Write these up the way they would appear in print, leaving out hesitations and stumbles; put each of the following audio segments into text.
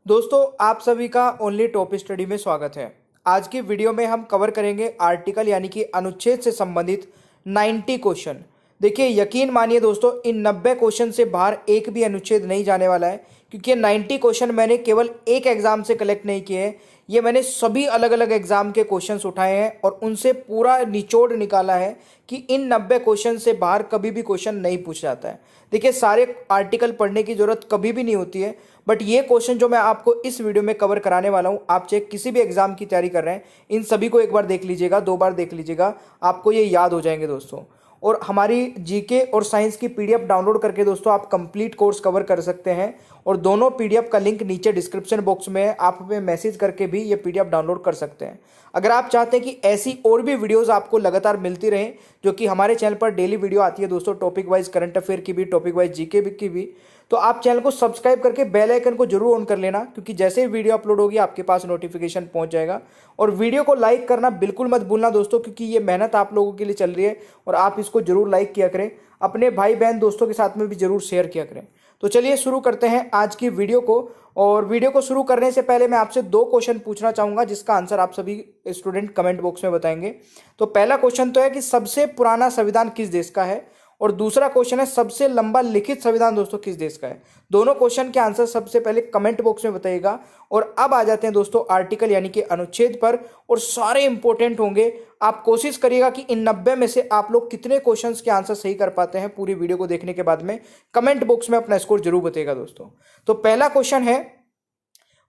दोस्तों आप सभी का ओनली टॉप स्टडी में स्वागत है। आज की वीडियो में हम कवर करेंगे आर्टिकल यानी कि अनुच्छेद से संबंधित 90 क्वेश्चन। देखिए यकीन मानिए दोस्तों, इन 90 क्वेश्चन से बाहर एक भी अनुच्छेद नहीं जाने वाला है, क्योंकि ये 90 क्वेश्चन मैंने केवल एक एग्जाम से कलेक्ट नहीं किए हैं। ये मैंने सभी अलग अलग एग्जाम के क्वेश्चंस उठाए हैं और उनसे पूरा निचोड़ निकाला है कि इन 90 क्वेश्चन से बाहर कभी भी क्वेश्चन नहीं पूछा जाता है। देखिए सारे आर्टिकल पढ़ने की जरूरत कभी भी नहीं होती है, बट ये क्वेश्चन जो मैं आपको इस वीडियो में कवर कराने वाला हूं, आप चाहे किसी भी एग्जाम की तैयारी कर रहे हैं, इन सभी को एक बार देख लीजिएगा, 2 बार देख लीजिएगा, आपको ये याद हो जाएंगे दोस्तों। और हमारी जीके और साइंस की पीडीएफ डाउनलोड करके दोस्तों आप कंप्लीट कोर्स कवर कर सकते हैं। और दोनों पीडीएफ का लिंक नीचे डिस्क्रिप्शन बॉक्स में है, आप हमें मैसेज करके भी ये पीडीएफ डाउनलोड कर सकते हैं। अगर आप चाहते हैं कि ऐसी और भी वीडियोस आपको लगातार मिलती रहें, जो कि हमारे चैनल पर डेली वीडियो आती है दोस्तों, टॉपिक वाइज करंट अफेयर की भी, टॉपिक वाइज जीके की भी, तो आप चैनल को सब्सक्राइब करके बेल आइकन को जरूर ऑन कर लेना, क्योंकि जैसे ही वीडियो अपलोड होगी आपके पास नोटिफिकेशन पहुंच जाएगा। और वीडियो को लाइक करना बिल्कुल मत भूलना दोस्तों, क्योंकि ये मेहनत आप लोगों के लिए चल रही है और आप इसको जरूर लाइक किया करें, अपने भाई बहन दोस्तों के साथ में भी जरूर शेयर किया करें। तो चलिए शुरू करते हैं आज की वीडियो को। और वीडियो को शुरू करने से पहले मैं आपसे 2 क्वेश्चन पूछना चाहूंगा, जिसका आंसर आप सभी स्टूडेंट कमेंट बॉक्स में बताएंगे। तो पहला क्वेश्चन तो है कि सबसे पुराना संविधान किस देश का है, और दूसरा क्वेश्चन है सबसे लंबा लिखित संविधान दोस्तों किस देश का है। दोनों क्वेश्चन के आंसर सबसे पहले कमेंट बॉक्स में बताइएगा। और अब आ जाते हैं दोस्तों आर्टिकल यानी कि अनुच्छेद पर, और सारे इंपॉर्टेंट होंगे। आप कोशिश करिएगा कि इन 90 में से आप लोग कितने क्वेश्चंस के आंसर सही कर पाते हैं। पूरी वीडियो को देखने के बाद में कमेंट बॉक्स में अपना स्कोर जरूर बताइएगा दोस्तों। तो पहला क्वेश्चन है,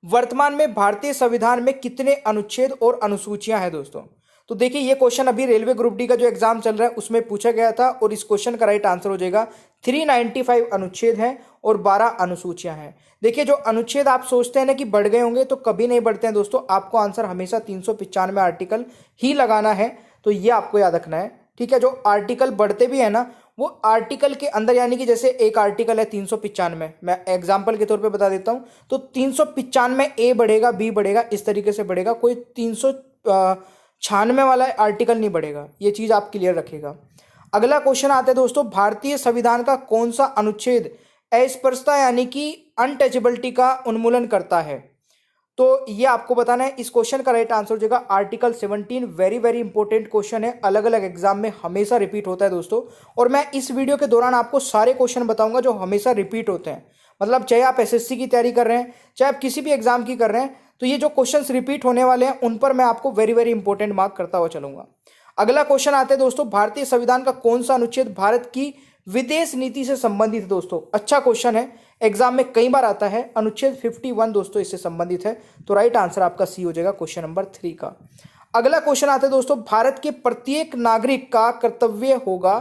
वर्तमान में भारतीय संविधान में कितने अनुच्छेद और अनुसूचियां हैं दोस्तों। तो देखिए ये क्वेश्चन अभी रेलवे ग्रुप डी का जो एग्जाम चल रहा है उसमें पूछा गया था, और इस क्वेश्चन का राइट आंसर हो जाएगा 395 अनुच्छेद हैं और 12 अनुसूचियां हैं। देखिए जो अनुच्छेद आप सोचते हैं ना कि बढ़ गए होंगे, तो कभी नहीं बढ़ते हैं दोस्तों। आपको आंसर हमेशा 395 आर्टिकल ही लगाना है, तो ये आपको याद रखना है, ठीक है। जो आर्टिकल बढ़ते भी है ना, वो आर्टिकल के अंदर, यानी कि जैसे एक आर्टिकल है 395, मैं एग्जांपल के तौर पे बता देता हूं, तो 395 ए बढ़ेगा, बी बढ़ेगा, इस तरीके से बढ़ेगा। कोई 396 वाला आर्टिकल नहीं बढ़ेगा, ये चीज आप क्लियर रखिएगा। अगला क्वेश्चन आता है दोस्तों, भारतीय संविधान का कौन सा अनुच्छेद अस्पृश्यता यानी कि अनटचेबिलिटी का उन्मूलन करता है। तो ये आपको बताना है। इस क्वेश्चन का राइट आंसर हो जाएगा article 17। Very very important question है, अलग अलग एग्जाम में हमेशा रिपीट होता है दोस्तों। और मैं इस वीडियो के दौरान आपको सारे क्वेश्चन बताऊंगा जो हमेशा रिपीट होते हैं। मतलब चाहे आप एसएससी की तैयारी कर रहे हैं, चाहे आप किसी भी एग्जाम की कर रहे हैं, तो ये जो क्वेश्चंस रिपीट होने वाले हैं उन पर मैं आपको वेरी वेरी इंपॉर्टेंट मार्क करता हुआ चलूंगा। अगला क्वेश्चन आते हैं दोस्तों, भारतीय संविधान का कौन सा अनुच्छेद भारत की विदेश नीति से संबंधित है दोस्तों। अच्छा क्वेश्चन है, एग्जाम में कई बार आता है। अनुच्छेद 51 दोस्तों इससे संबंधित है, तो राइट आंसर आपका सी हो जाएगा क्वेश्चन नंबर 3 का। अगला क्वेश्चन आता है दोस्तों, भारत के प्रत्येक नागरिक का कर्तव्य होगा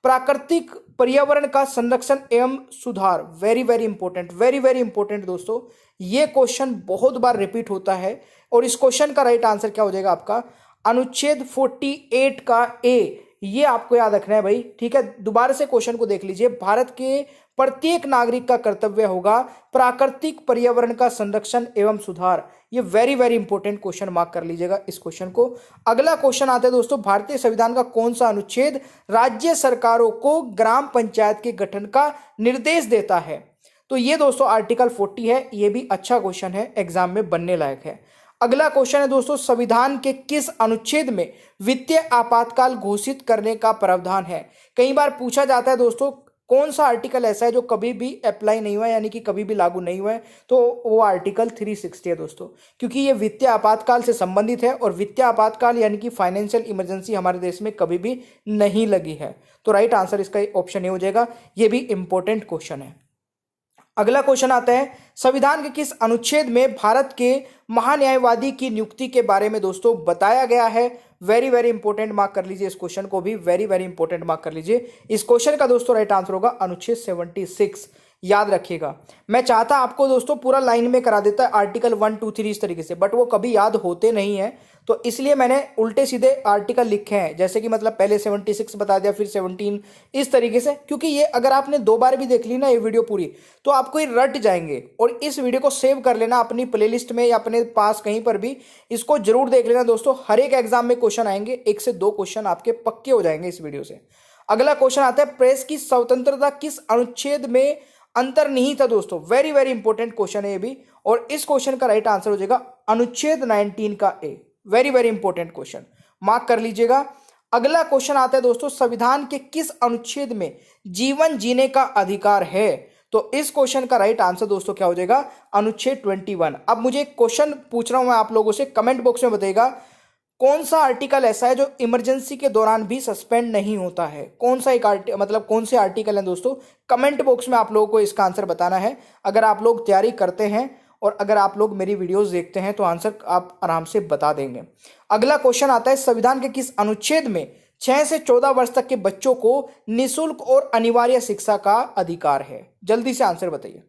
प्राकृतिक पर्यावरण का संरक्षण एवं सुधार। Very very important, very very important दोस्तों। ये क्वेश्चन बहुत बार रिपीट होता है, और इस क्वेश्चन का राइट आंसर क्या हो जाएगा आपका अनुच्छेद 48 का ए। ये आपको याद रखना है भाई, ठीक है। दोबारा से क्वेश्चन को देख लीजिए, भारत के प्रत्येक नागरिक का कर्तव्य होगा प्राकृतिक पर्यावरण का संरक्षण एवं सुधार। ये very very important question, mark कर लीजिएगा इस क्वेश्चन को। अगला क्वेश्चन आता है दोस्तों, भारतीय संविधान का कौन सा अनुच्छेद राज्य सरकारों को ग्राम पंचायत के गठन का निर्देश देता है। तो ये दोस्तों आर्टिकल 40 है। ये भी अच्छा क्वेश्चन है, एग्जाम में बनने लायक है। अगला क्वेश्चन है दोस्तों, संविधान के किस अनुच्छेद में वित्तीय आपातकाल घोषित करने का प्रावधान है। कई बार पूछा जाता है दोस्तों, कौन सा आर्टिकल ऐसा है जो कभी भी अप्लाई नहीं हुआ है, यानी कि कभी भी लागू नहीं हुआ है। तो वो आर्टिकल 360 है दोस्तों, क्योंकि ये वित्तीय आपातकाल से संबंधित है, और वित्तीय आपातकाल यानी कि फाइनेंशियल इमरजेंसी हमारे देश में कभी भी नहीं लगी है। तो राइट आंसर इसका ऑप्शन ए हो जाएगा। ये भी इंपॉर्टेंट क्वेश्चन है। अगला क्वेश्चन आता है, संविधान के किस अनुच्छेद में भारत के महान्यायवादी की नियुक्ति के बारे में दोस्तों बताया गया है। वेरी वेरी इंपॉर्टेंट, मार्क कर लीजिए इस क्वेश्चन को भी, वेरी वेरी इंपॉर्टेंट मार्क कर लीजिए। इस क्वेश्चन का दोस्तों राइट आंसर होगा अनुच्छेद 76। याद रखिएगा, मैं चाहता आपको दोस्तों पूरा लाइन में करा देता है आर्टिकल 1 2 3 इस तरीके से, बट वो कभी याद होते नहीं है, तो इसलिए मैंने उल्टे सीधे आर्टिकल लिखे हैं। जैसे कि मतलब पहले 76 बता दिया, फिर 17, इस तरीके से, क्योंकि ये अगर आपने 2 बार भी देख ली ना ये वीडियो पूरी, तो आपको ये रट जाएंगे। और इस वीडियो को सेव कर लेना अपनी प्लेलिस्ट में या अपने पास कहीं पर भी, इसको जरूर देख लेना दोस्तों। हर एक एग्जाम में क्वेश्चन आएंगे, 1 से 2 क्वेश्चन आपके पक्के हो जाएंगे इस वीडियो से। अगला क्वेश्चन आता है, प्रेस की स्वतंत्रता किस अनुच्छेद में अंतर्निहित है दोस्तों। वेरी वेरी इंपॉर्टेंट क्वेश्चन है ये भी, और इस क्वेश्चन का राइट आंसर हो जाएगा अनुच्छेद 19 का A. Very very important question, mark कर लीजिएगा। अगला क्वेश्चन आता है दोस्तों, संविधान के किस अनुच्छेद में जीवन जीने का अधिकार है? तो इस क्वेश्चन का राइट आंसर दोस्तों क्या हो जाएगा? अनुच्छेद 21। अब मुझे एक क्वेश्चन पूछ रहा हूं मैं आप लोगों से, कमेंट बॉक्स में बताइएगा कौन सा आर्टिकल ऐसा है जो इमरजेंसी के दौरान भी सस्पेंड नहीं होता है? कौन सा एक मतलब कौन से आर्टिकल है दोस्तों? कमेंट बॉक्स में आप लोगों को इसका आंसर बताना है। अगर आप लोग तैयारी करते हैं और अगर आप लोग मेरी वीडियोस देखते हैं तो आंसर आप आराम से बता देंगे। अगला क्वेश्चन आता है, संविधान के किस अनुच्छेद में 6 से 14 वर्ष तक के बच्चों को निःशुल्क और अनिवार्य शिक्षा का अधिकार है? जल्दी से आंसर बताइए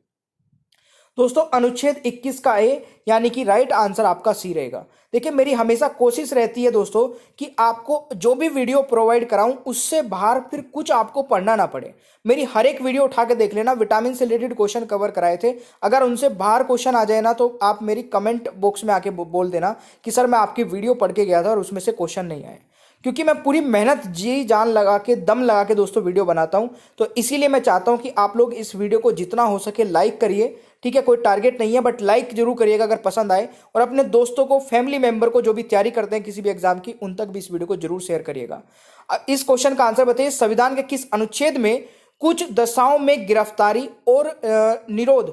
दोस्तों। अनुच्छेद 21 का ए, यानी कि राइट आंसर आपका सी रहेगा। देखिए, मेरी हमेशा कोशिश रहती है दोस्तों कि आपको जो भी वीडियो प्रोवाइड कराऊं उससे बाहर फिर कुछ आपको पढ़ना ना पड़े। मेरी हर एक वीडियो उठा के देख लेना, विटामिन से रिलेटेड क्वेश्चन कवर कराए थे। अगर उनसे बाहर क्वेश्चन आ जाए ना तो आप मेरी कमेंट बॉक्स में आके बोल देना कि सर मैं आपकी वीडियो पढ़ के गया था और उसमें से क्वेश्चन नहीं आए, क्योंकि मैं पूरी मेहनत जी जान लगा के दम लगा के दोस्तों वीडियो बनाता हूं। तो इसीलिए मैं चाहता हूं कि आप लोग इस वीडियो को जितना हो सके लाइक करिए, ठीक है? कोई टारगेट नहीं है, बट लाइक जरूर करिएगा अगर पसंद आए, और अपने दोस्तों को, फैमिली मेंबर को जो भी तैयारी करते हैं किसी भी एग्जाम की, उन तक भी इस वीडियो को जरूर शेयर करिएगा। इस क्वेश्चन का आंसर बताइए, संविधान के किस अनुच्छेद में कुछ दशाओं में गिरफ्तारी और निरोध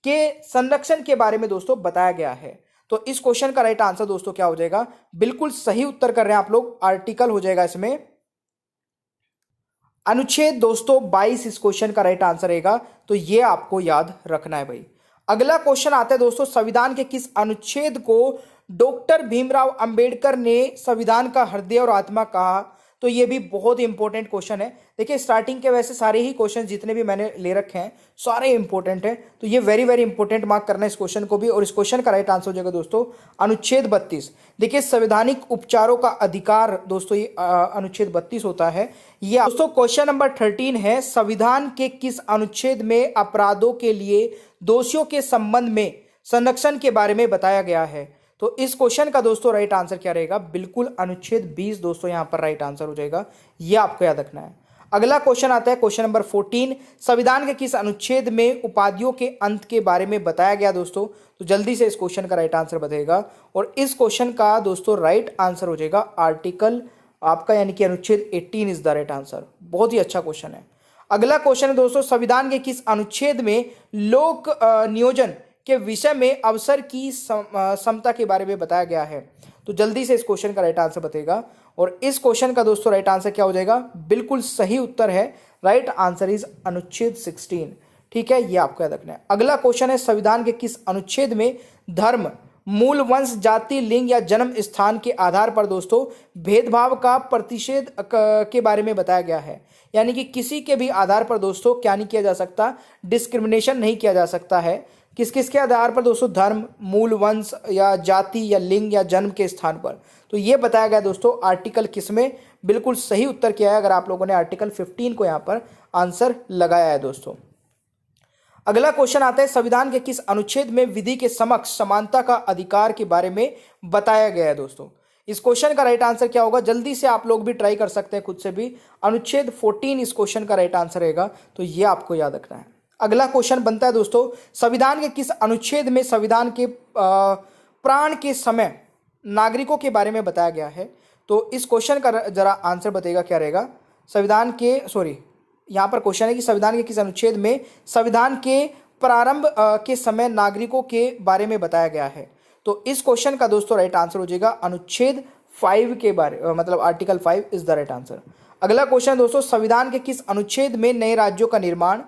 के संरक्षण के बारे में दोस्तों बताया गया है? तो इस क्वेश्चन का राइट आंसर दोस्तों क्या हो जाएगा? बिल्कुल सही उत्तर कर रहे हैं आप लोग, आर्टिकल हो जाएगा इसमें अनुच्छेद दोस्तों 22 इस क्वेश्चन का राइट आंसर रहेगा। तो ये आपको याद रखना है भाई। अगला क्वेश्चन आता है दोस्तों, संविधान के किस अनुच्छेद को डॉक्टर भीमराव अंबेडकर ने संविधान का हृदय और आत्मा कहा? तो ये भी बहुत इंपॉर्टेंट क्वेश्चन है। देखिए, स्टार्टिंग के वैसे सारे ही क्वेश्चन जितने भी मैंने ले रखे हैं सारे इंपॉर्टेंट हैं, तो ये वेरी वेरी इंपॉर्टेंट मार्क करना है इस क्वेश्चन को भी। और इस क्वेश्चन का राइट आंसर हो जाएगा दोस्तों अनुच्छेद 32। देखिए, संवैधानिक उपचारों का अधिकार दोस्तों ये अनुच्छेद 32 होता है। ये दोस्तों क्वेश्चन नंबर 13 है, संविधान के किस अनुच्छेद में अपराधों के लिए दोषियों के संबंध में संरक्षण के बारे में बताया गया है? तो इस क्वेश्चन का दोस्तों राइट आंसर क्या रहेगा? बिल्कुल अनुच्छेद 20 दोस्तों यहां पर राइट आंसर हो जाएगा। यह आपको याद रखना है। अगला क्वेश्चन आता है, क्वेश्चन नंबर 14, संविधान के किस अनुच्छेद में उपाधियों के अंत के बारे में बताया गया दोस्तों? तो जल्दी से इस क्वेश्चन का राइट आंसर बताइएगा, और इस क्वेश्चन का दोस्तों राइट आंसर हो जाएगा आर्टिकल आपका, यानी कि अनुच्छेद 18 इज द राइट आंसर। बहुत ही अच्छा क्वेश्चन है। अगला क्वेश्चन है दोस्तों, संविधान के किस अनुच्छेद में लोक नियोजन के विषय में अवसर की समता के बारे में बताया गया है? तो जल्दी से इस क्वेश्चन का राइट आंसर बताइएगा, और इस क्वेश्चन का दोस्तों राइट आंसर क्या हो जाएगा? बिल्कुल सही उत्तर है, राइट आंसर इज अनुच्छेद 16। ठीक है, ये आपको याद रखना है। अगला क्वेश्चन है, संविधान के किस अनुच्छेद में धर्म, मूल वंश, जाति, लिंग या जन्म स्थान के आधार पर दोस्तों भेदभाव का प्रतिषेध के बारे में बताया गया है? यानी कि किसी के भी आधार पर दोस्तों क्या नहीं किया जा सकता? डिस्क्रिमिनेशन नहीं किया जा सकता है। किस किस के आधार पर दोस्तों? धर्म, मूल वंश या जाति या लिंग या जन्म के स्थान पर। तो ये बताया गया दोस्तों आर्टिकल किस में? बिल्कुल सही उत्तर किया है अगर आप लोगों ने आर्टिकल 15 को यहाँ पर आंसर लगाया है दोस्तों। अगला क्वेश्चन आता है, संविधान के किस अनुच्छेद में विधि के समक्ष समानता का अधिकार के बारे में बताया गया है दोस्तों? इस क्वेश्चन का राइट आंसर क्या होगा? जल्दी से आप लोग भी ट्राई कर सकते हैं खुद से भी। अनुच्छेद 14 इस क्वेश्चन का राइट आंसर रहेगा, तो ये आपको याद रखना है। अगला क्वेश्चन बनता है दोस्तों, संविधान के किस अनुच्छेद में संविधान के प्राण के समय नागरिकों के बारे में बताया गया है? तो इस क्वेश्चन का जरा आंसर बताइएगा क्या रहेगा? संविधान के यहाँ पर क्वेश्चन है कि संविधान के किस अनुच्छेद में संविधान के प्रारंभ के समय नागरिकों के बारे में बताया गया है? तो इस क्वेश्चन का दोस्तों राइट आंसर हो जाएगा अनुच्छेद 5 के बारे मतलब article 5 is the right answer. अगला क्वेश्चन दोस्तों, संविधान के किस अनुच्छेद में नए राज्यों का निर्माण,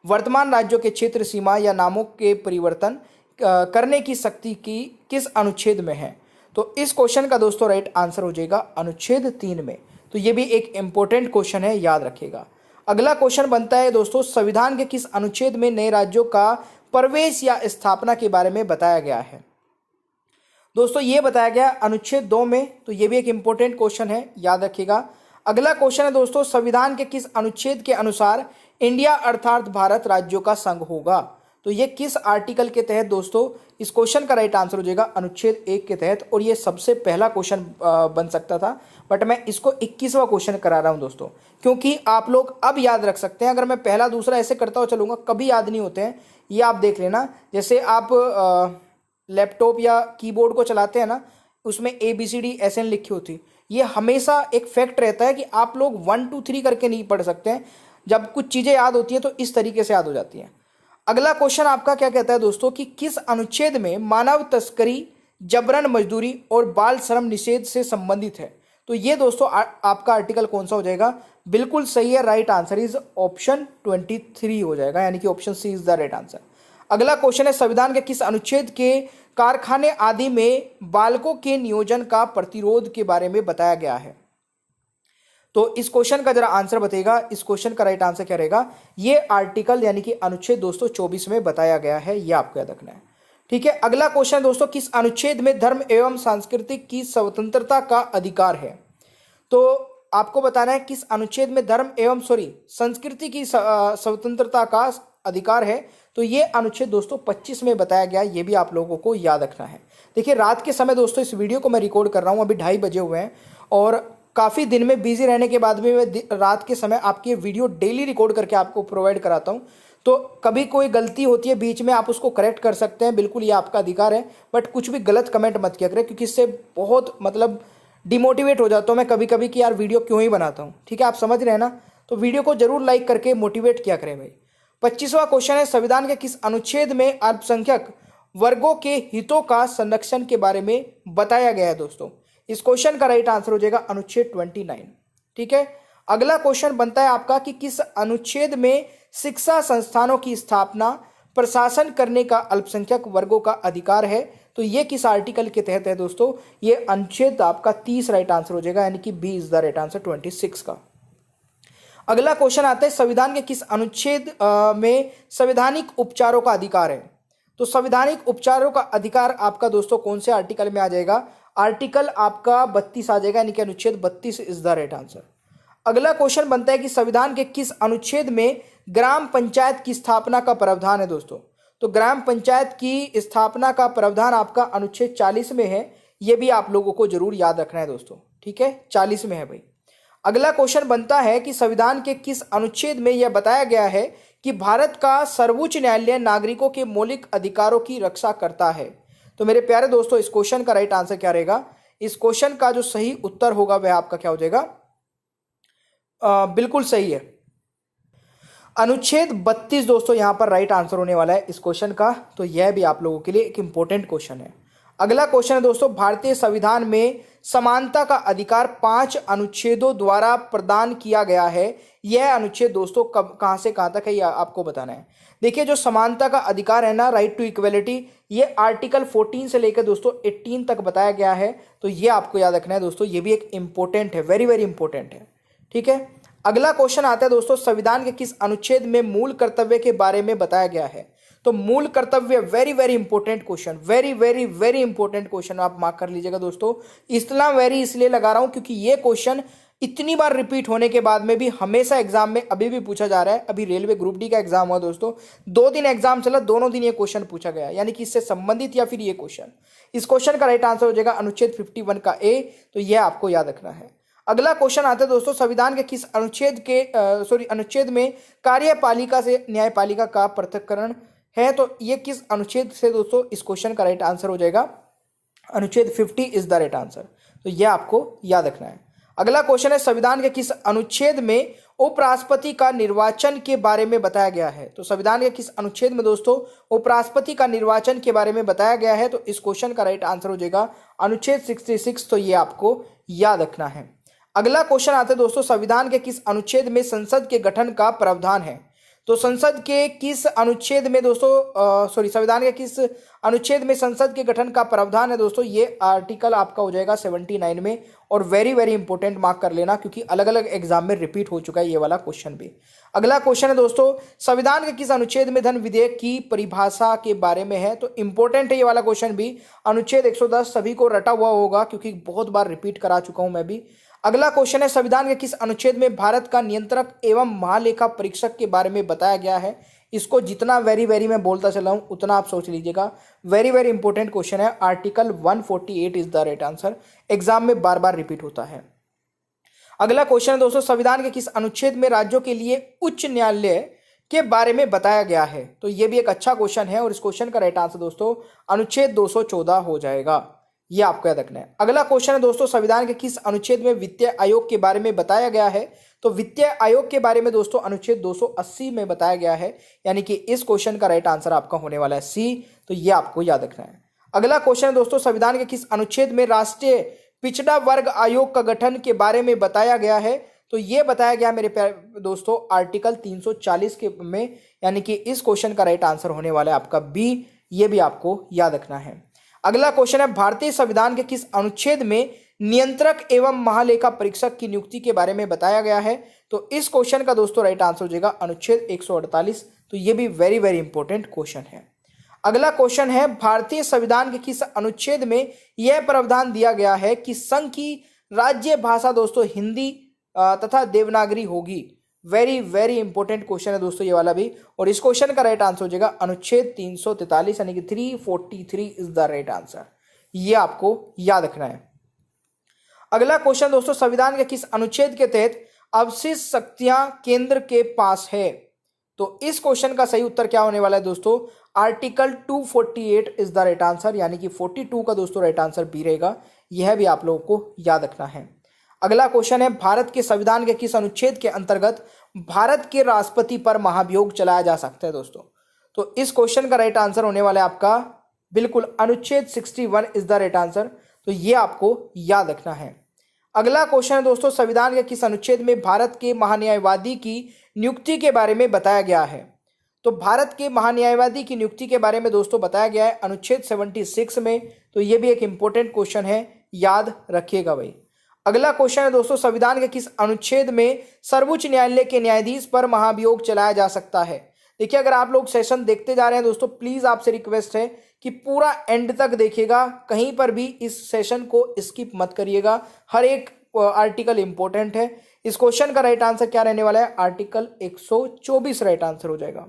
वर्तमान राज्यों के क्षेत्र सीमा या नामों के परिवर्तन करने की शक्ति की किस अनुच्छेद में है? तो इस क्वेश्चन का दोस्तों राइट आंसर हो जाएगा अनुच्छेद 3 में। तो ये भी एक इंपॉर्टेंट क्वेश्चन है, याद रखिएगा। अगला क्वेश्चन बनता है दोस्तों, संविधान के किस अनुच्छेद में नए राज्यों का प्रवेश या स्थापना के बारे में बताया गया है? दोस्तों ये बताया गया अनुच्छेद 2 में। तो ये भी एक इंपॉर्टेंट क्वेश्चन है, याद रखिएगा। अगला क्वेश्चन है दोस्तों, संविधान के किस अनुच्छेद के अनुसार इंडिया अर्थात भारत राज्यों का संघ होगा? तो ये किस आर्टिकल के तहत दोस्तों? इस क्वेश्चन का राइट आंसर हो जाएगा अनुच्छेद 1 के तहत। और ये सबसे पहला क्वेश्चन बन सकता था, बट मैं इसको 21वां क्वेश्चन करा रहा हूं दोस्तों, क्योंकि आप लोग अब याद रख सकते हैं। अगर मैं पहला दूसरा ऐसे करता हुआ चलूंगा कभी याद नहीं होते हैं। ये आप देख लेना, जैसे आप लैपटॉप या कीबोर्ड को चलाते हैं ना, उसमें ABCD लिखी होती, ये हमेशा एक फैक्ट रहता है कि आप लोग 1 2 3 करके नहीं पढ़ सकते हैं। जब कुछ चीज़ें याद होती हैं तो इस तरीके से याद हो जाती हैं। अगला क्वेश्चन आपका क्या कहता है दोस्तों कि किस अनुच्छेद में मानव तस्करी, जबरन मजदूरी और बाल श्रम निषेध से संबंधित है? तो ये दोस्तों आपका आर्टिकल कौन सा हो जाएगा? बिल्कुल सही है, राइट आंसर इज ऑप्शन 23 हो जाएगा, यानी कि option C is the right answer. अगला क्वेश्चन है संविधान के किस अनुच्छेद के कारखाने आदि में बालकों के नियोजन का प्रतिरोध के बारे में बताया गया है? तो इस क्वेश्चन का जरा आंसर बताइएगा। इस क्वेश्चन का राइट आंसर क्या रहेगा? ये आर्टिकल यानी कि अनुच्छेद दोस्तों 24 में बताया गया है, ये आपको याद रखना है। ठीक है, अगला क्वेश्चन दोस्तों, किस अनुच्छेद में धर्म एवं सांस्कृतिक की स्वतंत्रता का अधिकार है? तो आपको बताना है किस अनुच्छेद में धर्म एवं संस्कृति की स्वतंत्रता का अधिकार है। तो ये अनुच्छेद दोस्तों 25 में बताया गया, ये भी आप लोगों को याद रखना है। देखिए रात के समय दोस्तों इस वीडियो को मैं रिकॉर्ड कर रहा हूँ, अभी 2:30 बजे हुए हैं, और काफ़ी दिन में बिजी रहने के बाद भी मैं रात के समय आपकी वीडियो डेली रिकॉर्ड करके आपको प्रोवाइड कराता हूँ। तो कभी कोई गलती होती है बीच में, आप उसको करेक्ट कर सकते हैं, बिल्कुल ये आपका अधिकार है। बट कुछ भी गलत कमेंट मत किया करें, क्योंकि इससे बहुत डिमोटिवेट हो जाता हूँ मैं कभी कभी कि यार वीडियो क्यों ही बनाता हूँ। ठीक है, आप समझ रहे हैं ना? तो वीडियो को जरूर लाइक करके मोटिवेट किया करें भाई। 25वां क्वेश्चन है संविधान के किस अनुच्छेद में अल्पसंख्यक वर्गों के हितों का संरक्षण के बारे में बताया गया है दोस्तों? इस क्वेश्चन का राइट आंसर हो जाएगा अनुच्छेद 29। ठीक है, अगला क्वेश्चन बनता है आपका कि किस अनुच्छेद में शिक्षा संस्थानों की स्थापना, प्रशासन करने का अल्पसंख्यक वर्गों का अधिकार है? तो ये किस आर्टिकल के तहत है दोस्तों? ये अनुच्छेद आपका 30 राइट आंसर हो जाएगा, यानी कि B is the right answer 26 का। अगला क्वेश्चन आता है संविधान के किस अनुच्छेद में संवैधानिक उपचारों का अधिकार है? तो संवैधानिक उपचारों का अधिकार आपका दोस्तों कौन से आर्टिकल में आ जाएगा? आर्टिकल आपका 32 आ जाएगा, यानी कि अनुच्छेद 32 इज द राइट आंसर। अगला क्वेश्चन बनता है कि संविधान के किस अनुच्छेद में ग्राम पंचायत की स्थापना का प्रावधान है दोस्तों? तो ग्राम पंचायत की स्थापना का प्रावधान आपका अनुच्छेद 40 में है, यह भी आप लोगों को जरूर याद रखना है दोस्तों। ठीक है, 40 में है भाई। अगला क्वेश्चन बनता है कि संविधान के किस अनुच्छेद में यह बताया गया है कि भारत का सर्वोच्च न्यायालय नागरिकों के मौलिक अधिकारों की रक्षा करता है? तो मेरे प्यारे दोस्तों इस क्वेश्चन का राइट आंसर क्या रहेगा? इस क्वेश्चन का जो सही उत्तर होगा वह आपका क्या हो जाएगा? बिल्कुल सही है, अनुच्छेद 32 दोस्तों यहां पर राइट आंसर होने वाला है इस क्वेश्चन का। तो यह भी आप लोगों के लिए एक इंपॉर्टेंट क्वेश्चन है। अगला क्वेश्चन है दोस्तों, भारतीय संविधान में समानता का अधिकार 5 अनुच्छेदों द्वारा प्रदान किया गया है। यह अनुच्छेद दोस्तों कहां से कहां तक है, यह आपको बताना है। देखिए जो समानता का अधिकार है ना, राइट टू इक्वलिटी, ये आर्टिकल 14 से लेकर दोस्तों 18 तक बताया गया है। तो ये आपको याद रखना है दोस्तों, ये भी एक इंपॉर्टेंट है, वेरी वेरी इंपॉर्टेंट है। ठीक है, अगला क्वेश्चन आता है दोस्तों, संविधान के किस अनुच्छेद में मूल कर्तव्य के बारे में बताया गया है? तो मूल कर्तव्य very very important question, very very very important question, आप मार्क कर लीजिएगा दोस्तों। इतना वेरी इसलिए लगा रहा हूं क्योंकि ये क्वेश्चन इतनी बार रिपीट होने के बाद में भी हमेशा एग्जाम में अभी भी पूछा जा रहा है। अभी रेलवे ग्रुप डी का एग्जाम हुआ दोस्तों, 2 दिन एग्जाम चला, दोनों दिन ये क्वेश्चन पूछा गया, यानी कि इससे संबंधित या फिर ये क्वेश्चन। इस क्वेश्चन का राइट आंसर हो जाएगा अनुच्छेद 51 का ए। तो यह आपको याद रखना है। अगला क्वेश्चन आता है दोस्तों, संविधान के किस अनुच्छेद में कार्यपालिका से न्यायपालिका का पृथक्करण है? तो ये किस अनुच्छेद से दोस्तों? इस क्वेश्चन का राइट आंसर हो जाएगा अनुच्छेद 50 इज द राइट आंसर। तो यह आपको याद रखना है। अगला क्वेश्चन है, संविधान के किस अनुच्छेद में उपराष्ट्रपति का निर्वाचन के बारे में बताया गया है? तो संविधान के किस अनुच्छेद में दोस्तों उपराष्ट्रपति का निर्वाचन के बारे में बताया गया है? तो इस क्वेश्चन का राइट आंसर हो जाएगा अनुच्छेद 66। तो ये आपको याद रखना है। अगला क्वेश्चन आता है दोस्तों, संविधान के किस अनुच्छेद में संसद के गठन का प्रावधान है? तो संसद के किस अनुच्छेद में दोस्तों संविधान के किस अनुच्छेद में संसद के गठन का प्रावधान है दोस्तों? ये आर्टिकल आपका हो जाएगा 79 में। और वेरी वेरी इंपॉर्टेंट मार्क कर लेना, क्योंकि अलग अलग एग्जाम में रिपीट हो चुका है ये वाला क्वेश्चन भी। अगला क्वेश्चन है दोस्तों, संविधान के किस अनुच्छेद में धन विधेयक की परिभाषा के बारे में है? तो इंपॉर्टेंट है ये वाला क्वेश्चन भी। अनुच्छेद 110 सभी को रटा हुआ होगा, क्योंकि बहुत बार रिपीट करा चुका हूं मैं भी। अगला क्वेश्चन है, संविधान के किस अनुच्छेद में भारत का नियंत्रक एवं महालेखा परीक्षक के बारे में बताया गया है? इसको जितना वेरी वेरी मैं बोलता चला हूं उतना आप सोच लीजिएगा। वेरी वेरी इंपॉर्टेंट क्वेश्चन है। Article 148 is the right answer. Exam में बार बार रिपीट होता है। अगला क्वेश्चन है दोस्तों, संविधान के किस अनुच्छेद में राज्यों के लिए उच्च न्यायालय के बारे में बताया गया है? तो ये भी एक अच्छा क्वेश्चन है और इस क्वेश्चन का राइट आंसर दोस्तों अनुच्छेद 214 हो जाएगा। ये आपको याद रखना है। अगला क्वेश्चन है दोस्तों, संविधान के किस अनुच्छेद में वित्तीय आयोग के बारे में बताया गया है? तो वित्तीय आयोग के बारे में दोस्तों अनुच्छेद 280 में बताया गया है, यानी कि इस क्वेश्चन का राइट आंसर आपका होने वाला है सी। तो ये आपको याद रखना है। अगला क्वेश्चन है दोस्तों, संविधान के किस अनुच्छेद में राष्ट्रीय पिछड़ा वर्ग आयोग का गठन के बारे में बताया गया है? तो ये बताया गया मेरे प्यारे दोस्तों आर्टिकल 340 के में, यानी कि इस क्वेश्चन का राइट आंसर होने वाला है आपका बी। ये भी आपको याद रखना है। अगला क्वेश्चन है, भारतीय संविधान के किस अनुच्छेद में नियंत्रक एवं महालेखा परीक्षक की नियुक्ति के बारे में बताया गया है? तो इस क्वेश्चन का दोस्तों राइट आंसर हो जाएगा अनुच्छेद 148। तो ये भी वेरी वेरी इंपॉर्टेंट क्वेश्चन है। अगला क्वेश्चन है, भारतीय संविधान के किस अनुच्छेद में यह प्रावधान दिया गया है कि संघ की राज्य भाषा दोस्तों हिंदी तथा देवनागरी होगी? वेरी वेरी इंपॉर्टेंट क्वेश्चन है दोस्तों ये वाला भी, और इस क्वेश्चन का राइट आंसर हो जाएगा अनुच्छेद 343 यानी कि 343 इज द राइट आंसर। ये आपको याद रखना है। अगला क्वेश्चन दोस्तों, संविधान के किस अनुच्छेद के तहत अवशिष्ट शक्तियां केंद्र के पास है? तो इस क्वेश्चन का सही उत्तर क्या होने वाला है दोस्तों? Article 248 is the right answer, यानी कि 42 का दोस्तों राइट आंसर बी रहेगा। यह भी आप लोगों को याद रखना है। अगला क्वेश्चन है, भारत के संविधान के किस अनुच्छेद के अंतर्गत भारत के राष्ट्रपति पर महाभियोग चलाया जा सकता है दोस्तों? तो इस क्वेश्चन का राइट आंसर होने वाला है आपका बिल्कुल अनुच्छेद 61 इज द राइट आंसर। तो ये आपको याद रखना है। अगला क्वेश्चन है दोस्तों, संविधान के किस अनुच्छेद में भारत के महान्यायवादी की नियुक्ति के बारे में बताया गया है? तो भारत के महान्यायवादी की नियुक्ति के बारे में दोस्तों बताया गया है अनुच्छेद 76 में। तो ये भी एक इंपॉर्टेंट क्वेश्चन है, याद रखिएगा भाई। अगला क्वेश्चन है दोस्तों, संविधान के किस अनुच्छेद में सर्वोच्च न्यायालय के न्यायाधीश पर महाभियोग चलाया जा सकता है? देखिए, अगर आप लोग सेशन देखते जा रहे हैं दोस्तों, प्लीज आपसे रिक्वेस्ट है कि पूरा एंड तक देखिएगा, कहीं पर भी इस सेशन को स्किप मत करिएगा। हर एक आर्टिकल इंपॉर्टेंट है। इस क्वेश्चन का राइट आंसर क्या रहने वाला है? आर्टिकल 124 राइट आंसर हो जाएगा।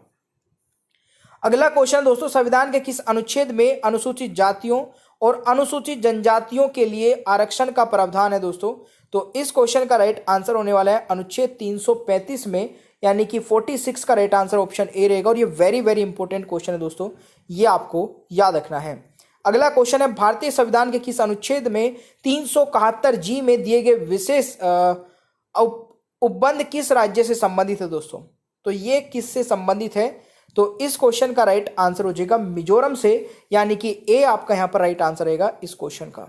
अगला क्वेश्चन दोस्तों, संविधान के किस अनुच्छेद में अनुसूचित जातियों और अनुसूचित जनजातियों के लिए आरक्षण का प्रावधान है दोस्तों? तो इस क्वेश्चन का राइट आंसर होने वाला है अनुच्छेद 335 में, यानी कि 46 का राइट आंसर ऑप्शन ए रहेगा। और ये वेरी वेरी इंपॉर्टेंट क्वेश्चन है दोस्तों, ये आपको याद रखना है। अगला क्वेश्चन है, भारतीय संविधान के किस अनुच्छेद में 371 जी में दिए गए विशेष उपबंध किस राज्य से संबंधित है दोस्तों? तो ये किससे संबंधित है? तो इस क्वेश्चन का राइट आंसर हो जाएगा मिजोरम से, यानी कि ए आपका यहां पर राइट आंसर रहेगा इस क्वेश्चन का।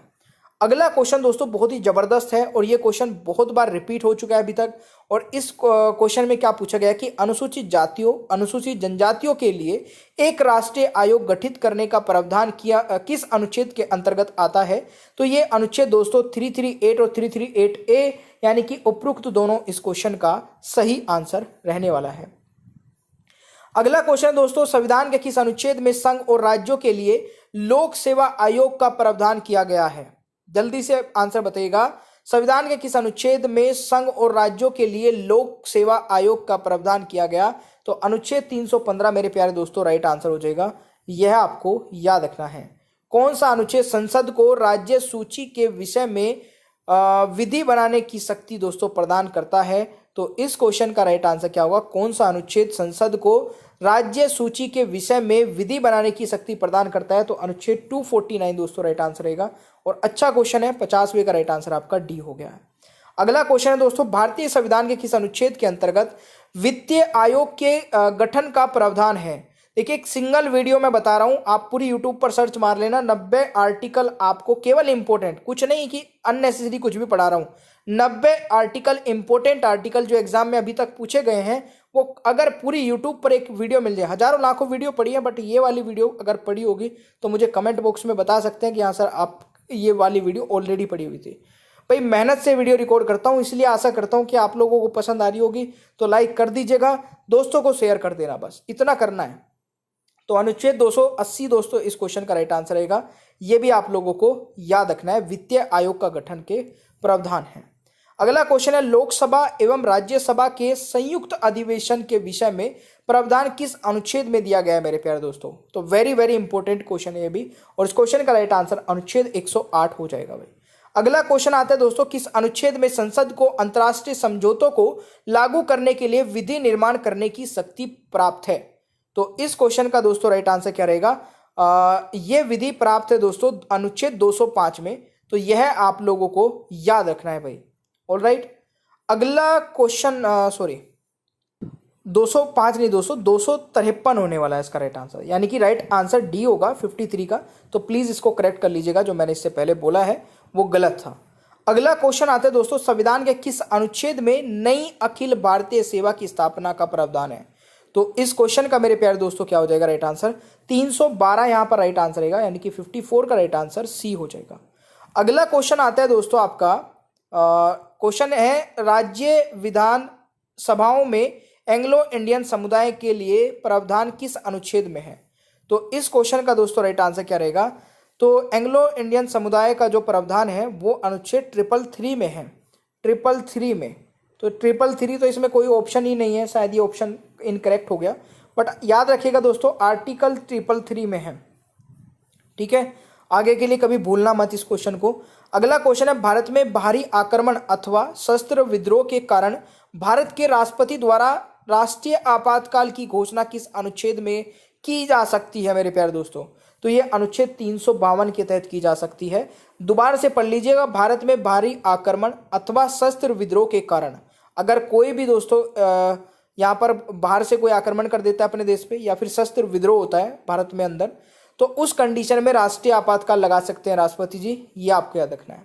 अगला क्वेश्चन दोस्तों बहुत ही जबरदस्त है और ये क्वेश्चन बहुत बार रिपीट हो चुका है अभी तक। और इस क्वेश्चन में क्या पूछा गया कि अनुसूचित जातियों अनुसूचित जनजातियों के लिए एक राष्ट्रीय आयोग गठित करने का प्रावधान किया किस अनुच्छेद के अंतर्गत आता है? तो ये अनुच्छेद दोस्तों 338 और 338 ए, यानी कि उपरोक्त दोनों इस क्वेश्चन का सही आंसर रहने वाला है। अगला क्वेश्चन दोस्तों, संविधान के किस अनुच्छेद में संघ और राज्यों के लिए लोक सेवा आयोग का प्रावधान किया गया है? जल्दी से आंसर बताइएगा। संविधान के किस अनुच्छेद में संघ और राज्यों के लिए लोक सेवा आयोग का प्रावधान किया गया? तो अनुच्छेद 315 मेरे प्यारे दोस्तों राइट आंसर हो जाएगा। यह आपको याद रखना है। कौन सा अनुच्छेद संसद को राज्य सूची के विषय में विधि बनाने की शक्ति दोस्तों प्रदान करता है? तो इस क्वेश्चन का राइट आंसर क्या होगा? कौन सा अनुच्छेद संसद को राज्य सूची के विषय में विधि बनाने की शक्ति प्रदान करता है? तो अनुच्छेद 249 दोस्तों राइट आंसर रहेगा। और अच्छा क्वेश्चन है, 50वें का राइट आंसर आपका डी हो गया है। अगला क्वेश्चन है दोस्तों, भारतीय संविधान के किस अनुच्छेद के अंतर्गत वित्तीय आयोग के गठन का प्रावधान है? देखिए, एक सिंगल वीडियो में बता रहा हूं, आप पूरी यूट्यूब पर सर्च मार लेना। 90 आर्टिकल आपको केवल इंपॉर्टेंट, कुछ नहीं कि अननेसेसरी कुछ भी पढ़ा रहा हूं। 90 आर्टिकल इंपॉर्टेंट आर्टिकल जो एग्जाम में अभी तक पूछे गए हैं, वो अगर पूरी यूट्यूब पर एक वीडियो मिल जाए, हजारों लाखों वीडियो पढ़ी है, बट ये वाली वीडियो अगर पढ़ी होगी तो मुझे कमेंट बॉक्स में बता सकते हैं कि हाँ सर आप ये वाली वीडियो ऑलरेडी पढ़ी हुई थी। भाई मेहनत से वीडियो रिकॉर्ड करता हूँ, इसलिए आशा करता हूँ कि आप लोगों को पसंद आ रही होगी। तो लाइक कर दीजिएगा, दोस्तों को शेयर कर देना, बस इतना करना है। तो अनुच्छेद 280 दोस्तों इस क्वेश्चन का राइट आंसर रहेगा। ये भी आप लोगों को याद रखना है, वित्तीय आयोग का गठन के प्रावधान है। अगला क्वेश्चन है लोकसभा एवं राज्यसभा के संयुक्त अधिवेशन के विषय में प्रावधान किस अनुच्छेद में दिया गया है मेरे प्यारे दोस्तों। तो वेरी वेरी इंपॉर्टेंट क्वेश्चन है ये भी, और इस क्वेश्चन का राइट आंसर अनुच्छेद 108 हो जाएगा भाई। अगला क्वेश्चन आता है दोस्तों, किस अनुच्छेद में संसद को अंतर्राष्ट्रीय समझौतों को लागू करने के लिए विधि निर्माण करने की शक्ति प्राप्त है। तो इस क्वेश्चन का दोस्तों राइट आंसर क्या रहेगा, यह विधि प्राप्त है दोस्तों अनुच्छेद 205 में। तो यह आप लोगों को याद रखना है भाई। ऑलराइट, अगला क्वेश्चन 205 नहीं दोस्तों 253 होने वाला है इसका राइट आंसर, यानी कि राइट आंसर डी होगा 53 का। तो प्लीज इसको करेक्ट कर लीजिएगा, जो मैंने इससे पहले बोला है वो गलत था। अगला क्वेश्चन आता है दोस्तों, संविधान के किस अनुच्छेद में नई अखिल भारतीय सेवा की स्थापना का प्रावधान है। तो इस क्वेश्चन का मेरे प्यारे दोस्तों क्या हो जाएगा राइट आंसर, 312 यहां पर राइट आंसर रहेगा, यानी कि 54 का राइट आंसर सी हो जाएगा। अगला क्वेश्चन आता है दोस्तों आपका, क्वेश्चन है राज्य विधान सभाओं में एंग्लो इंडियन समुदाय के लिए प्रावधान किस अनुच्छेद में है। तो इस क्वेश्चन का दोस्तों राइट आंसर क्या रहेगा, तो एंग्लो इंडियन समुदाय का जो प्रावधान है वो अनुच्छेद 333 में है, 333 में। तो 333 तो इसमें कोई ऑप्शन ही नहीं है, शायद ये ऑप्शन इनकरेक्ट हो गया, बट याद रखिएगा दोस्तों आर्टिकल 333 में है। ठीक है, आगे के लिए कभी भूलना मत इस क्वेश्चन को। अगला क्वेश्चन है, भारत में बाहरी आक्रमण अथवा शस्त्र विद्रोह के कारण भारत के राष्ट्रपति द्वारा राष्ट्रीय आपातकाल की घोषणा किस अनुच्छेद में की जा सकती है मेरे प्यारे दोस्तों। तो ये अनुच्छेद 352 के तहत की जा सकती है। दोबारा से पढ़ लीजिएगा, भारत में बाहरी आक्रमण अथवा शस्त्र विद्रोह के कारण, अगर कोई भी दोस्तों यहाँ पर बाहर से कोई आक्रमण कर देता है अपने देश पे, या फिर शस्त्र विद्रोह होता है भारत में अंदर, तो उस कंडीशन में राष्ट्रीय आपातकाल लगा सकते हैं राष्ट्रपति जी, ये आपको याद रखना है।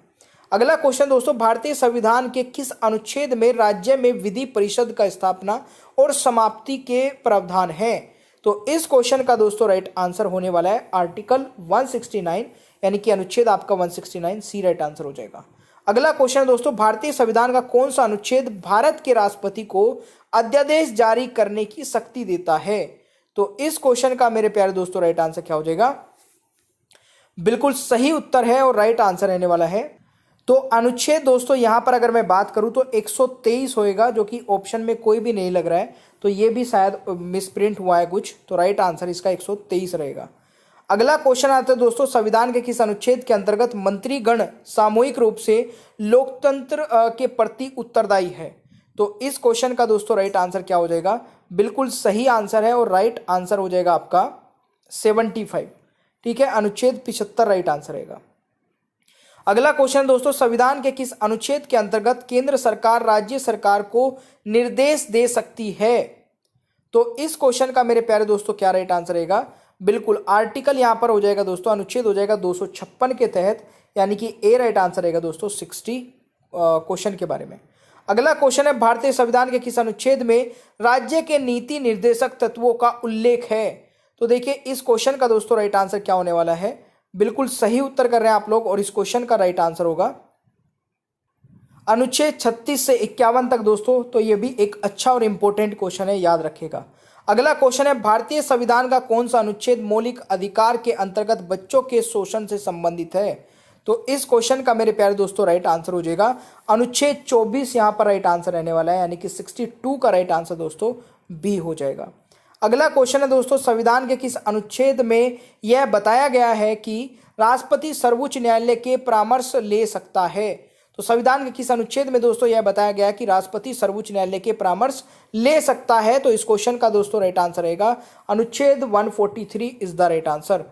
अगला क्वेश्चन दोस्तों, भारतीय संविधान के किस अनुच्छेद में राज्य में विधि परिषद का स्थापना और समाप्ति के प्रावधान है। तो इस क्वेश्चन का दोस्तों राइट आंसर होने वाला है आर्टिकल 169, यानी कि अनुच्छेद आपका 169 सी राइट आंसर हो जाएगा। अगला क्वेश्चन दोस्तों, भारतीय संविधान का कौन सा अनुच्छेद भारत के राष्ट्रपति को अध्यादेश जारी करने की शक्ति देता है। तो इस क्वेश्चन का मेरे प्यारे दोस्तों राइट आंसर क्या हो जाएगा, बिल्कुल सही उत्तर है और राइट आंसर रहने वाला है। तो अनुच्छेद दोस्तों यहां पर अगर मैं बात करूं तो 123 होएगा, जो कि ऑप्शन में कोई भी नहीं लग रहा है, तो ये भी शायद मिसप्रिंट हुआ है कुछ, तो राइट आंसर इसका 123 रहेगा। अगला क्वेश्चन आता है दोस्तों, संविधान के किस अनुच्छेद के अंतर्गत मंत्रीगण सामूहिक रूप से लोकतंत्र के प्रति उत्तरदायी है। तो इस क्वेश्चन का दोस्तों राइट आंसर क्या हो जाएगा, बिल्कुल सही आंसर है और राइट आंसर हो जाएगा आपका 75। ठीक है, अनुच्छेद 75 राइट आंसर रहेगा। अगला क्वेश्चन दोस्तों, संविधान के किस अनुच्छेद के अंतर्गत केंद्र सरकार राज्य सरकार को निर्देश दे सकती है। तो इस क्वेश्चन का मेरे प्यारे दोस्तों क्या राइट आंसर रहेगा, बिल्कुल आर्टिकल यहां पर हो जाएगा दोस्तों, अनुच्छेद हो जाएगा 256 के तहत, यानी कि ए राइट आंसर रहेगा दोस्तों 60 क्वेश्चन के बारे में। अगला क्वेश्चन है, भारतीय संविधान के किस अनुच्छेद में राज्य के नीति निर्देशक तत्वों का उल्लेख है। तो देखिए इस क्वेश्चन का दोस्तों राइट आंसर क्या होने वाला है, बिल्कुल सही उत्तर कर रहे हैं आप लोग, और इस क्वेश्चन का राइट आंसर होगा अनुच्छेद 36 से 51 तक दोस्तों। तो ये भी एक अच्छा और इंपॉर्टेंट क्वेश्चन है, याद रखिएगा। अगला क्वेश्चन है, भारतीय संविधान का कौन सा अनुच्छेद मौलिक अधिकार के अंतर्गत बच्चों के शोषण से संबंधित है। तो इस क्वेश्चन का मेरे प्यारे दोस्तों राइट आंसर हो जाएगा अनुच्छेद 24 यहां पर राइट आंसर रहने वाला है, यानी कि 62 का राइट आंसर दोस्तों बी हो जाएगा। अगला क्वेश्चन है दोस्तों, संविधान के किस अनुच्छेद में यह बताया गया है कि राष्ट्रपति सर्वोच्च न्यायालय के परामर्श ले सकता है। तो संविधान के किस अनुच्छेद में दोस्तों यह बताया गया है कि राष्ट्रपति सर्वोच्च न्यायालय के परामर्श ले सकता है। तो इस क्वेश्चन का दोस्तों राइट आंसर रहेगा अनुच्छेद 143 इज द राइट आंसर।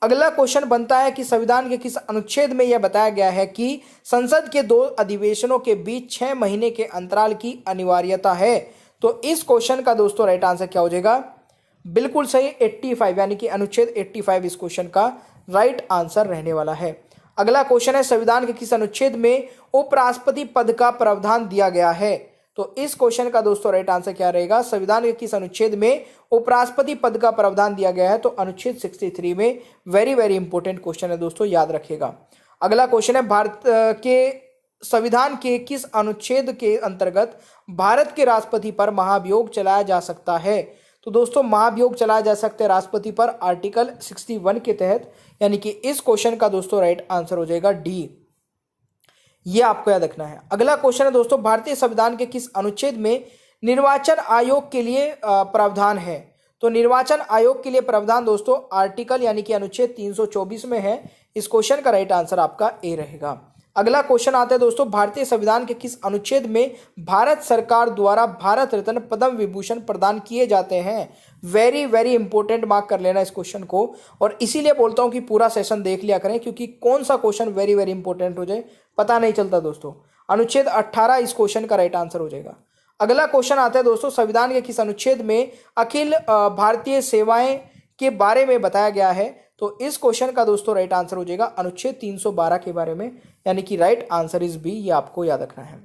अगला क्वेश्चन बनता है कि संविधान के किस अनुच्छेद में यह बताया गया है कि संसद के 2 अधिवेशनों के बीच 6 महीने के अंतराल की अनिवार्यता है। तो इस क्वेश्चन का दोस्तों राइट आंसर क्या हो जाएगा, बिल्कुल सही 85, यानी कि अनुच्छेद 85 इस क्वेश्चन का राइट आंसर रहने वाला है। अगला क्वेश्चन है, संविधान के किस अनुच्छेद में उपराष्ट्रपति पद का प्रावधान दिया गया है। तो इस क्वेश्चन का दोस्तों राइट आंसर क्या रहेगा, संविधान के किस अनुच्छेद में उपराष्ट्रपति पद का प्रावधान दिया गया है। तो अनुच्छेद 63 में। वेरी वेरी इंपॉर्टेंट क्वेश्चन है दोस्तों, याद रखिएगा। अगला क्वेश्चन है, भारत के संविधान के किस अनुच्छेद के अंतर्गत भारत के राष्ट्रपति पर महाभियोग चलाया जा सकता है। तो दोस्तों महाभियोग चलाया जा सकता है राष्ट्रपति पर आर्टिकल 61 के तहत, यानी कि इस क्वेश्चन का दोस्तों राइट आंसर हो जाएगा डी। ये आपको याद रखना है। अगला क्वेश्चन है दोस्तों, भारतीय संविधान के किस अनुच्छेद में निर्वाचन आयोग के लिए प्रावधान है? तो निर्वाचन आयोग के लिए प्रावधान दोस्तों आर्टिकल यानी कि अनुच्छेद 324 में है। इस क्वेश्चन का राइट आंसर आपका ए रहेगा। अगला क्वेश्चन आता है दोस्तों, भारतीय संविधान के किस अनुच्छेद में भारत सरकार द्वारा भारत रत्न पद्म विभूषण प्रदान किए जाते हैं? वेरी वेरी इंपॉर्टेंट, मार्क कर लेना इस क्वेश्चन को। और इसीलिए बोलता हूं कि पूरा सेशन देख लिया करें, क्योंकि कौन सा क्वेश्चन वेरी वेरी इंपॉर्टेंट हो जाए पता नहीं चलता दोस्तों। अनुच्छेद 18 इस क्वेश्चन का राइट आंसर हो जाएगा। अगला क्वेश्चन आता है दोस्तों, संविधान के किस अनुच्छेद में अखिल भारतीय सेवाएं के बारे में बताया गया है? तो इस क्वेश्चन का दोस्तों राइट आंसर हो जाएगा अनुच्छेद 312 के बारे में, यानी कि राइट आंसर इज बी। ये आपको याद रखना है।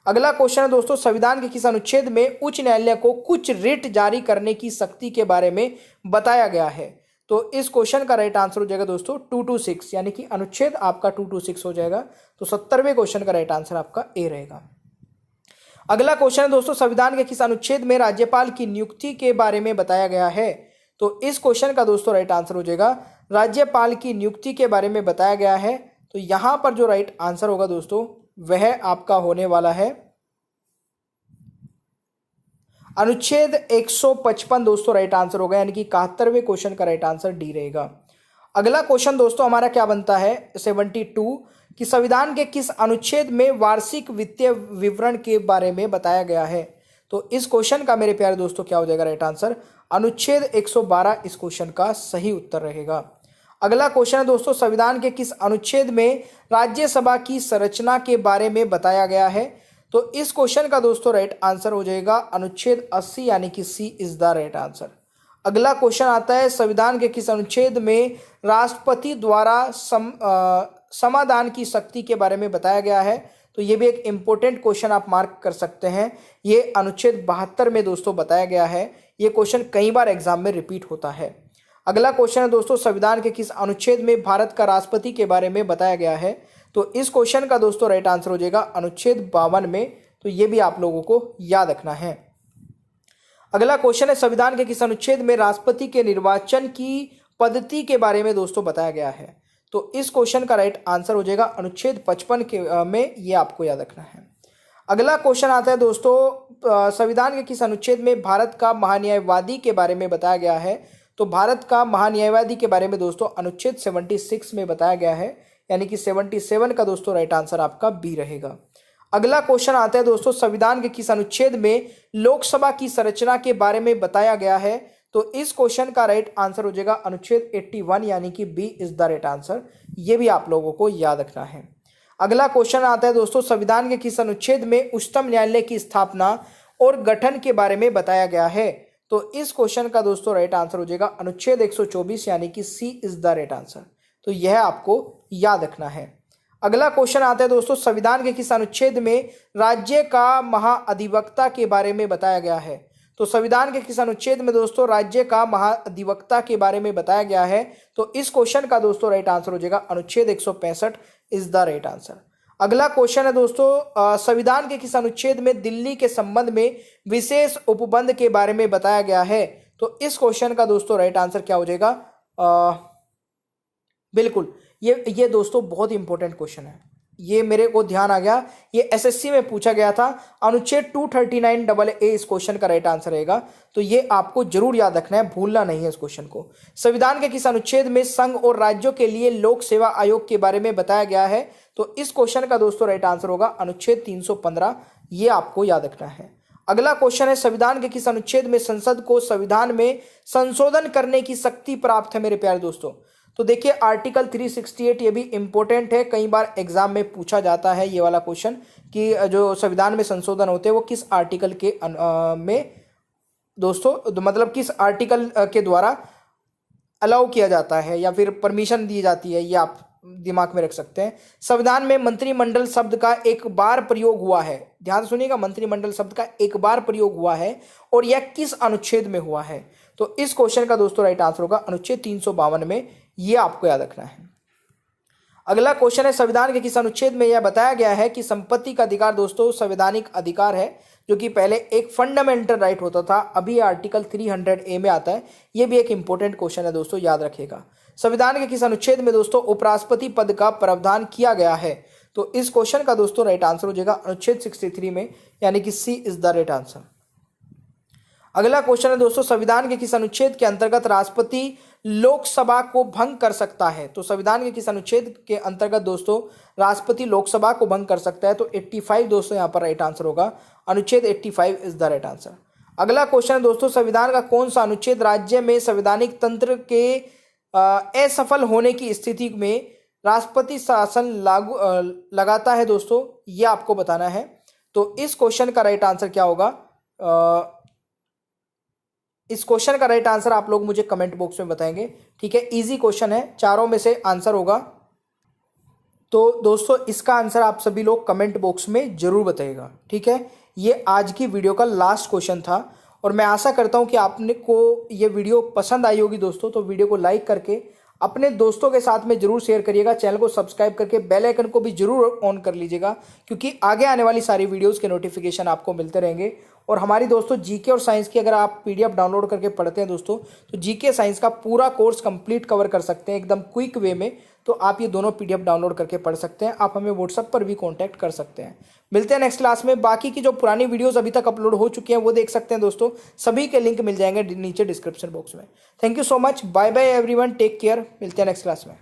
अगला क्वेश्चन है दोस्तों, संविधान के किस अनुच्छेद में उच्च न्यायालय को कुछ रिट जारी करने की शक्ति के बारे में बताया गया है? तो इस क्वेश्चन का राइट आंसर हो जाएगा दोस्तों 226, यानी कि अनुच्छेद आपका 226 हो जाएगा। तो 70वें क्वेश्चन का राइट आंसर आपका ए रहेगा। अगला क्वेश्चन है दोस्तों, संविधान के किस अनुच्छेद में राज्यपाल की नियुक्ति के बारे में बताया गया है? तो इस क्वेश्चन का दोस्तों राइट आंसर हो जाएगा राज्यपाल की नियुक्ति के बारे में बताया गया है। तो यहां पर जो राइट आंसर होगा दोस्तों वह आपका होने वाला है अनुच्छेद 155 दोस्तों राइट आंसर होगा, यानी कि 71वें क्वेश्चन का राइट आंसर डी रहेगा। अगला क्वेश्चन दोस्तों हमारा क्या बनता है 72 कि संविधान के किस अनुच्छेद में वार्षिक वित्तीय विवरण के बारे में बताया गया है? तो इस क्वेश्चन का मेरे प्यारे दोस्तों क्या हो जाएगा राइट आंसर? अनुच्छेद 112 इस क्वेश्चन का सही उत्तर रहेगा। अगला क्वेश्चन है दोस्तों, संविधान के किस अनुच्छेद में राज्यसभा की संरचना के बारे में बताया गया है? तो इस क्वेश्चन का दोस्तों राइट आंसर हो जाएगा अनुच्छेद 80, यानी कि सी इज द राइट आंसर। अगला क्वेश्चन आता है, संविधान के किस अनुच्छेद में राष्ट्रपति द्वारा समाधान की शक्ति के बारे में बताया गया है? तो ये भी एक इंपॉर्टेंट क्वेश्चन आप मार्क कर सकते हैं। ये अनुच्छेद 72 में दोस्तों बताया गया है। ये क्वेश्चन कई बार एग्जाम में रिपीट होता है। अगला क्वेश्चन है दोस्तों, संविधान के किस अनुच्छेद में भारत का राष्ट्रपति के बारे में बताया गया है? तो इस क्वेश्चन का दोस्तों राइट आंसर हो जाएगा अनुच्छेद 52 में। तो ये भी आप लोगों को याद रखना है। अगला क्वेश्चन है, संविधान के किस अनुच्छेद में राष्ट्रपति के निर्वाचन की पद्धति के बारे में दोस्तों बताया गया है? तो इस क्वेश्चन का राइट आंसर हो जाएगा अनुच्छेद 55 के में। ये आपको याद रखना है। अगला क्वेश्चन आता है दोस्तों, संविधान के किस अनुच्छेद में भारत का महान्यायवादी के बारे में बताया गया है? तो भारत का महान्यायवादी के बारे में दोस्तों अनुच्छेद 76 में बताया गया है, यानी कि 77 का दोस्तों राइट आंसर आपका बी रहेगा। अगला क्वेश्चन आता है दोस्तों, संविधान के किस अनुच्छेद में लोकसभा की संरचना के बारे में बताया गया है? तो इस क्वेश्चन का राइट आंसर हो जाएगा अनुच्छेद 81, यानी कि B is the right answer. ये भी आप लोगों को याद रखना है। अगला क्वेश्चन आता है दोस्तों, संविधान के किस अनुच्छेद में उच्चतम न्यायालय की स्थापना और गठन के बारे में बताया गया है? तो इस क्वेश्चन का दोस्तों राइट आंसर हो जाएगा अनुच्छेद 124, यानी कि सी इज द राइट आंसर। तो यह आपको याद रखना है। अगला क्वेश्चन आता है दोस्तों, संविधान के किस अनुच्छेद में राज्य का महाअधिवक्ता के बारे में बताया गया है? तो संविधान के किस अनुच्छेद में दोस्तों राज्य का महाअधिवक्ता के बारे में बताया गया है? तो इस क्वेश्चन का दोस्तों राइट आंसर हो जाएगा अनुच्छेद 165 इज द राइट आंसर। अगला क्वेश्चन है दोस्तों, संविधान के किस अनुच्छेद में दिल्ली के संबंध में विशेष उपबंध के बारे में बताया गया है? तो इस क्वेश्चन का दोस्तों राइट आंसर क्या हो जाएगा? बिल्कुल ये दोस्तों बहुत इंपॉर्टेंट क्वेश्चन है। ये मेरे को ध्यान आ गया, ये एसएससी में पूछा गया था। अनुच्छेद 239 AA इस क्वेश्चन का राइट आंसर रहेगा। तो ये आपको जरूर याद रखना है, भूलना नहीं है इस क्वेश्चन को। संविधान के किस अनुच्छेद में संघ और राज्यों के लिए लोक सेवा आयोग के बारे में बताया गया है? तो इस क्वेश्चन का दोस्तों राइट आंसर होगा अनुच्छेद 315। ये आपको याद रखना है। अगला क्वेश्चन है, संविधान के किस अनुच्छेद में संसद को संविधान में संशोधन करने की शक्ति प्राप्त है मेरे प्यारे दोस्तों? तो देखिए आर्टिकल 368, ये भी इंपॉर्टेंट है, कई बार एग्जाम में पूछा जाता है ये वाला क्वेश्चन कि जो संविधान में संशोधन होते हैं वो किस आर्टिकल के में दोस्तों, मतलब किस आर्टिकल के द्वारा अलाउ किया जाता है या फिर परमिशन दी जाती है, ये आप दिमाग में रख सकते हैं। संविधान में मंत्रिमंडल शब्द का एक बार प्रयोग हुआ है, ध्यान से सुनिएगा, मंत्रिमंडल शब्द का एक बार प्रयोग हुआ है और यह किस अनुच्छेद में हुआ है? तो इस क्वेश्चन का दोस्तों राइट आंसर होगा अनुच्छेद 352 में। ये आपको याद रखना है। अगला क्वेश्चन है, संविधान के किस अनुच्छेद में यह बताया गया है कि संपत्ति का अधिकार दोस्तों संवैधानिक अधिकार है, जो कि पहले एक फंडामेंटल राइट होता था, अभी आर्टिकल 300A में आता है। ये भी एक इंपॉर्टेंट क्वेश्चन है दोस्तों, याद रखिएगा। संविधान के किस अनुच्छेद में दोस्तों उपराष्ट्रपति पद का प्रावधान किया गया है? तो इस क्वेश्चन का दोस्तों राइट आंसर हो जाएगा अनुच्छेद 63 में, यानी कि सी इज द राइट आंसर। अगला क्वेश्चन है दोस्तों, संविधान के किस अनुच्छेद के अंतर्गत राष्ट्रपति लोकसभा को भंग कर सकता है? तो संविधान के किस अनुच्छेद के अंतर्गत दोस्तों राष्ट्रपति लोकसभा को भंग कर सकता है? तो 85 दोस्तों यहाँ पर राइट आंसर होगा, अनुच्छेद 85 इज द राइट आंसर। अगला क्वेश्चन है दोस्तों, संविधान का कौन सा अनुच्छेद राज्य में संवैधानिक तंत्र के असफल होने की स्थिति में राष्ट्रपति शासन लागू लगाता है? दोस्तों ये आपको बताना है। तो इस क्वेश्चन का राइट आंसर क्या होगा? इस क्वेश्चन का राइट आंसर आप लोग मुझे कमेंट बॉक्स में बताएंगे, ठीक है। इजी क्वेश्चन है, चारों में से आंसर होगा। तो दोस्तों इसका आंसर आप सभी लोग कमेंट बॉक्स में जरूर बताइएगा, ठीक है। ये आज की वीडियो का लास्ट क्वेश्चन था और मैं आशा करता हूं कि आपने को ये वीडियो पसंद आई होगी दोस्तों। तो वीडियो को लाइक करके अपने दोस्तों के साथ में जरूर शेयर करिएगा, चैनल को सब्सक्राइब करके बेल आइकन को भी जरूर ऑन कर लीजिएगा, क्योंकि आगे आने वाली सारी वीडियोस के नोटिफिकेशन आपको मिलते रहेंगे। और हमारी दोस्तों जीके और साइंस की अगर आप पीडीएफ डाउनलोड करके पढ़ते हैं दोस्तों, तो जीके साइंस का पूरा कोर्स कंप्लीट कवर कर सकते हैं एकदम क्विक वे में। तो आप ये दोनों पीडीएफ डाउनलोड करके पढ़ सकते हैं। आप हमें व्हाट्सएप पर भी कॉन्टैक्ट कर सकते हैं। मिलते हैं नेक्स्ट क्लास में। बाकी की जो पुरानी वीडियोस अभी तक अपलोड हो चुकी हैं वो देख सकते हैं दोस्तों, सभी के लिंक मिल जाएंगे नीचे डिस्क्रिप्शन बॉक्स में। Thank you so much, bye bye everyone, take care. मिलते हैं नेक्स्ट क्लास में।